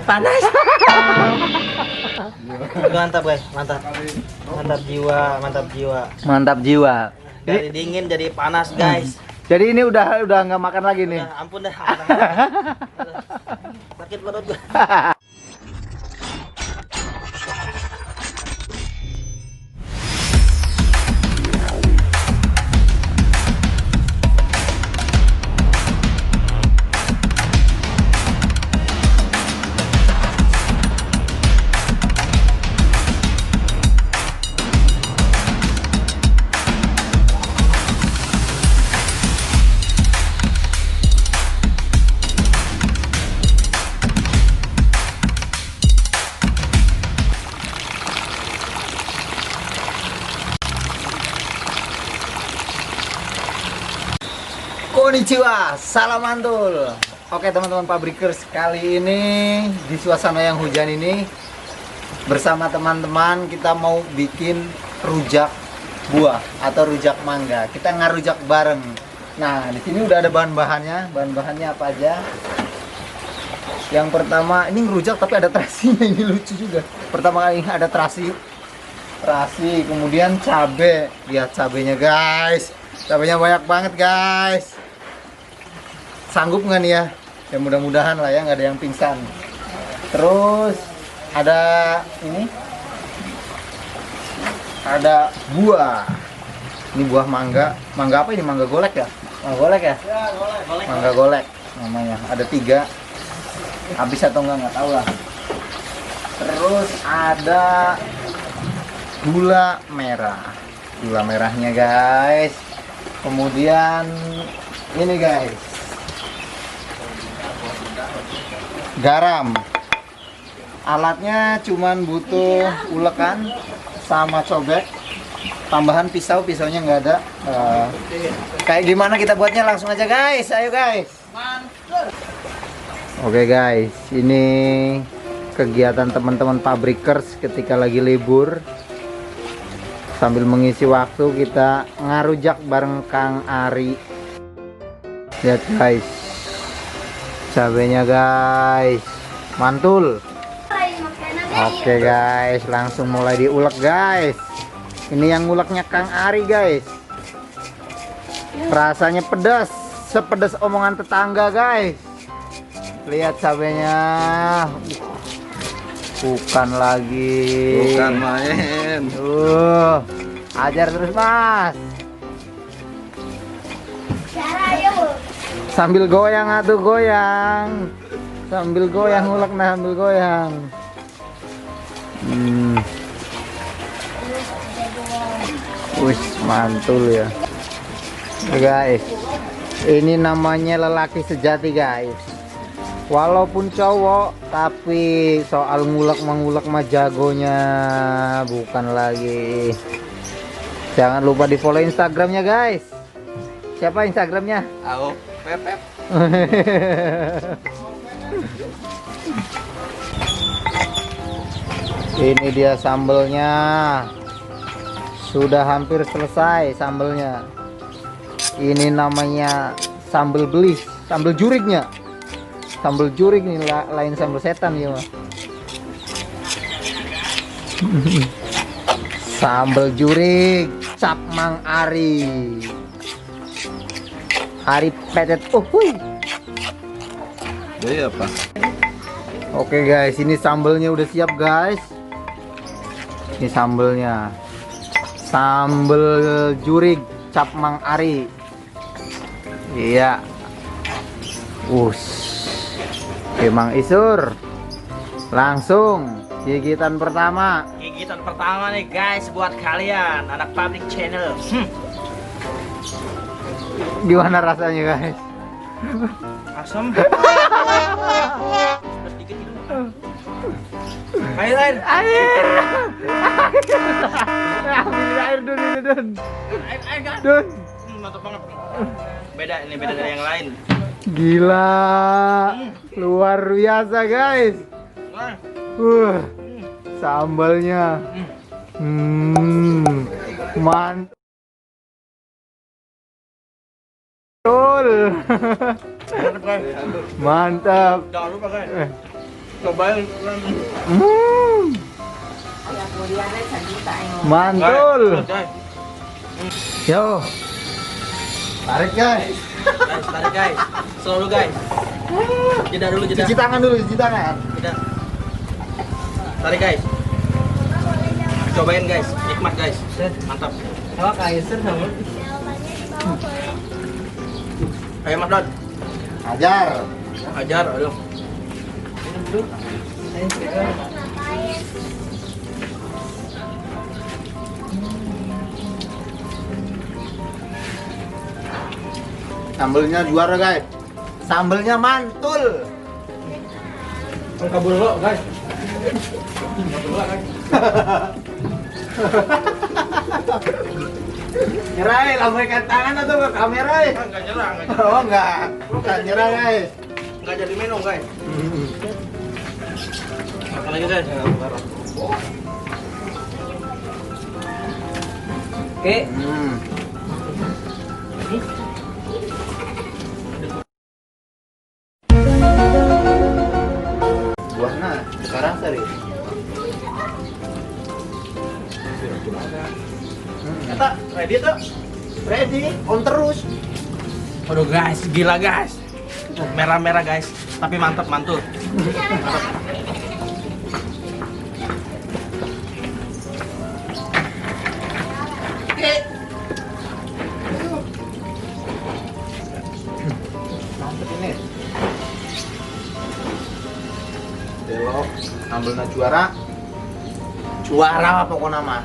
Panas. Mantap guys, mantap. Mantap jiwa, mantap jiwa. Mantap jiwa. Dari dingin jadi panas guys. Jadi ini udah nggak makan lagi nih. Udah, ampun dah. Sakit perut gua. Konnichiwa, salam mantul. Oke teman-teman pabrikers, kali ini di suasana yang hujan ini bersama teman-teman kita mau bikin rujak buah atau rujak mangga. Kita ngarujak bareng. Nah, di sini udah ada bahan-bahannya. Bahan-bahannya apa aja? Yang pertama, ini ngerujak tapi ada terasinya, ini lucu juga. Pertama kali ada terasi, kemudian cabe. Lihat cabenya guys. Cabenya banyak banget guys. Sanggup nggak nih ya? Ya mudah-mudahan lah ya, nggak ada yang pingsan. Terus ada ini, ada buah. Ini buah mangga. Mangga apa ini? Mangga golek ya? Mangga golek ya? Ya, golek. Mangga golek namanya. Ada 3. Habis atau nggak tahu lah. Terus ada gula merah. Gula merahnya guys. Kemudian ini guys, garam. Alatnya cuman butuh ulekan sama cobek, tambahan pisaunya nggak ada. Kayak gimana kita buatnya, langsung aja guys, ayo guys. Oke guys, ini kegiatan teman-teman pabrikers ketika lagi libur. Sambil mengisi waktu kita ngarujak bareng Kang Ari. Lihat guys, cabenya guys, mantul. Oke guys, langsung mulai diulek guys. Ini yang nguleknya Kang Ari guys. Rasanya pedas, sepedas omongan tetangga guys. Lihat cabenya. Bukan lagi. Bukan main. Ajar terus mas. Sambil goyang atuh goyang. Sambil goyang ulek nah, sambil goyang. Wih, mantul ya. Guys, ini namanya lelaki sejati guys. Walaupun cowok, tapi soal ngulek-mengulek mah jagonya, bukan lagi. Jangan lupa di follow Instagramnya guys. Siapa Instagramnya? Aku Pepep. Ini dia sambelnya. Sudah hampir selesai sambelnya. Ini namanya sambel belis, sambel jurignya. Sambal jurig nih, lain sambal setan ya mah. Sambal jurig cap Mang Ari. Ari petet. Jadi apa? Oke guys, ini sambelnya udah siap guys. Ini sambelnya. Sambal jurig cap Mang Ari. Iya. Oke Mang Isur, langsung gigitan pertama. Gigitan pertama nih guys buat kalian anak pabrik channel. Gimana rasanya guys? Asam. Sedikit itu. Air. Ambil air Dun. Air kan? Dun. Mantap banget. Beda dari yang lain. Gila, luar biasa guys. Sambalnya, mantul. Mantap guys. Mantap. Jangan lupa guys. Cobain. Hmm. Mantul. Guys. Yo. Tarik guys. Guys, tarik guys. Selalu guys. Jeda dulu, jeda. Cuci tangan dulu, cuci tangan. Jeda. Tarik guys. Cobain guys, nikmat guys. Mantap. Ayo Mas Don. Ajar. Ajar, ayo. Sambelnya juara guys. Sambelnya mantul. Kabur dulu guys. Kabur dulu guys. Nyerah, lambaikan tangan atau ke kamera ya? Enggak nyerah, enggak nyerah. Oh enggak, bukan nyerah guys. Enggak jadi minum guys. Makan lagi guys. Oke. Buahnya sekarang seri. Kita ready tuh. Ready, on terus. Aduh guys, gila guys. Merah-merah guys, tapi mantap mantul. Mantep ini. Belok, sambelnya juara. Juara pokoknya mah.